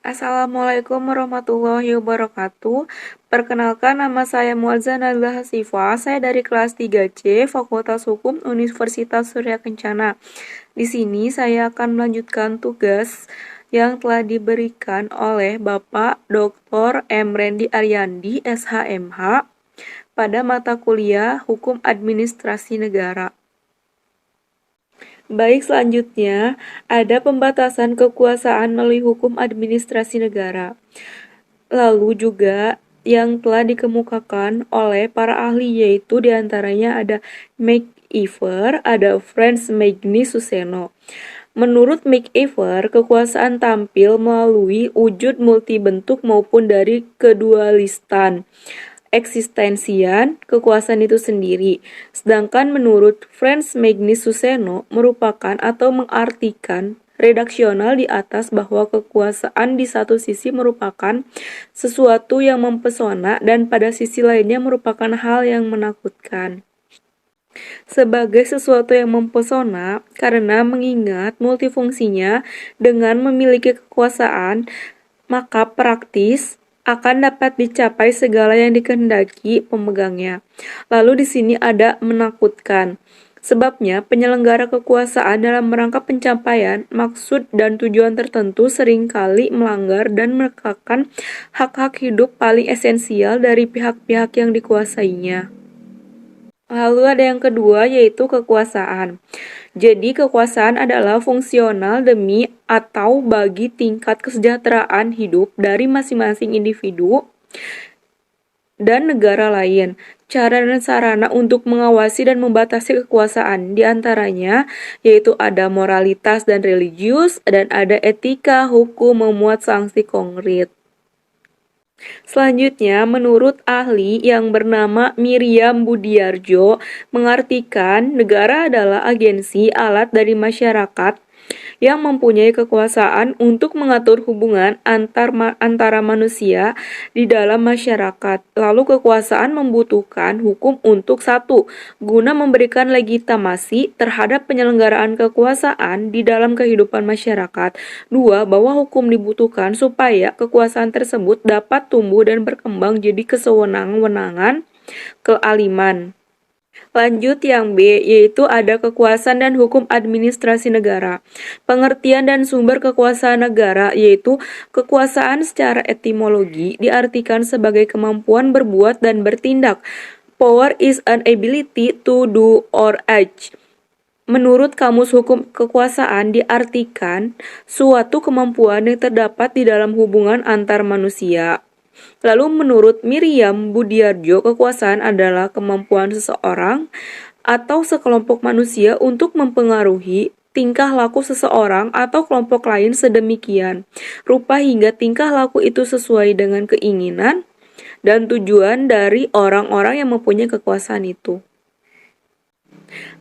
Assalamualaikum warahmatullahi wabarakatuh. Perkenalkan, nama saya Muazzah Nazlah Hasifah. Saya dari kelas 3C, Fakultas Hukum Universitas Surya Kencana. Di sini saya akan melanjutkan tugas yang telah diberikan oleh Bapak Dr. M. Rendi Aryandi, SHMH, pada mata kuliah Hukum Administrasi Negara. Baik, selanjutnya ada pembatasan kekuasaan melalui hukum administrasi negara. Lalu juga yang telah dikemukakan oleh para ahli, yaitu diantaranya ada McIver, ada Franz Magnus Suseno. Menurut McIver, kekuasaan tampil melalui wujud multibentuk maupun dari kedualistan eksistensian kekuasaan itu sendiri. Sedangkan menurut Franz Magnus Suseno merupakan atau mengartikan redaksional di atas bahwa kekuasaan di satu sisi merupakan sesuatu yang mempesona dan pada sisi lainnya merupakan hal yang menakutkan. Sebagai sesuatu yang mempesona karena mengingat multifungsinya dengan memiliki kekuasaan, maka praktis akan dapat dicapai segala yang dikehendaki pemegangnya. Lalu di sini ada menakutkan. Sebabnya, penyelenggara kekuasaan dalam rangka pencapaian maksud dan tujuan tertentu seringkali melanggar dan menekankan hak-hak hidup paling esensial dari pihak-pihak yang dikuasainya. Lalu ada yang kedua, yaitu kekuasaan. Jadi, kekuasaan adalah fungsional demi atau bagi tingkat kesejahteraan hidup dari masing-masing individu dan negara lain. Cara dan sarana untuk mengawasi dan membatasi kekuasaan diantaranya yaitu ada moralitas dan religius, dan ada etika, hukum, memuat sanksi konkret. Selanjutnya, menurut ahli yang bernama Miriam Budiarjo, mengartikan negara adalah agensi alat dari masyarakat yang mempunyai kekuasaan untuk mengatur hubungan antara manusia di dalam masyarakat. Lalu kekuasaan membutuhkan hukum untuk satu, guna memberikan legitimasi terhadap penyelenggaraan kekuasaan di dalam kehidupan masyarakat. Dua, bahwa hukum dibutuhkan supaya kekuasaan tersebut dapat tumbuh dan berkembang jadi kesewenang-wenangan kealiman. Lanjut yang B, yaitu ada kekuasaan dan hukum administrasi negara. Pengertian dan sumber kekuasaan negara, yaitu kekuasaan secara etimologi diartikan sebagai kemampuan berbuat dan bertindak. Power is an ability to do or act. Menurut Kamus Hukum Kekuasaan diartikan suatu kemampuan yang terdapat di dalam hubungan antar manusia. Lalu menurut Miriam Budiarjo, kekuasaan adalah kemampuan seseorang atau sekelompok manusia untuk mempengaruhi tingkah laku seseorang atau kelompok lain sedemikian rupa hingga tingkah laku itu sesuai dengan keinginan dan tujuan dari orang-orang yang mempunyai kekuasaan itu.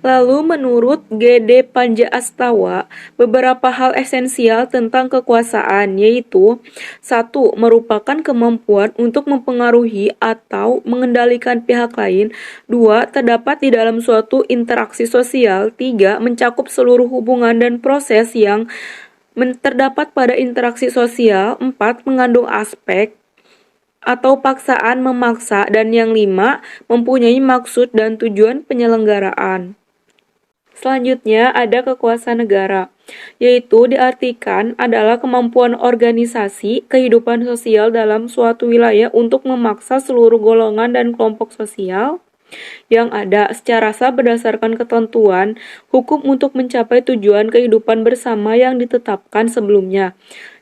Lalu menurut G.D. Panjaastawa, beberapa hal esensial tentang kekuasaan yaitu 1. Merupakan kemampuan untuk mempengaruhi atau mengendalikan pihak lain. 2. Terdapat di dalam suatu interaksi sosial. 3. Mencakup seluruh hubungan dan proses yang terdapat pada interaksi sosial. 4. Mengandung aspek atau paksaan memaksa, dan yang 5, mempunyai maksud dan tujuan penyelenggaraan. Selanjutnya ada kekuasaan negara, yaitu diartikan adalah kemampuan organisasi kehidupan sosial dalam suatu wilayah untuk memaksa seluruh golongan dan kelompok sosial yang ada secara sah berdasarkan ketentuan hukum untuk mencapai tujuan kehidupan bersama yang ditetapkan sebelumnya.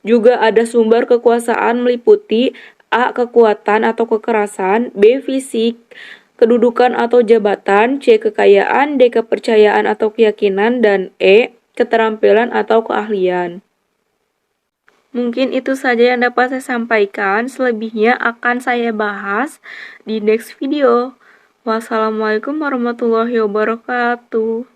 Juga ada sumber kekuasaan meliputi A. Kekuatan atau kekerasan, B. Fisik, kedudukan atau jabatan, C. Kekayaan, D. Kepercayaan atau keyakinan, dan E. Keterampilan atau keahlian. Mungkin itu saja yang dapat saya sampaikan, selebihnya akan saya bahas di next video. Wassalamualaikum warahmatullahi wabarakatuh.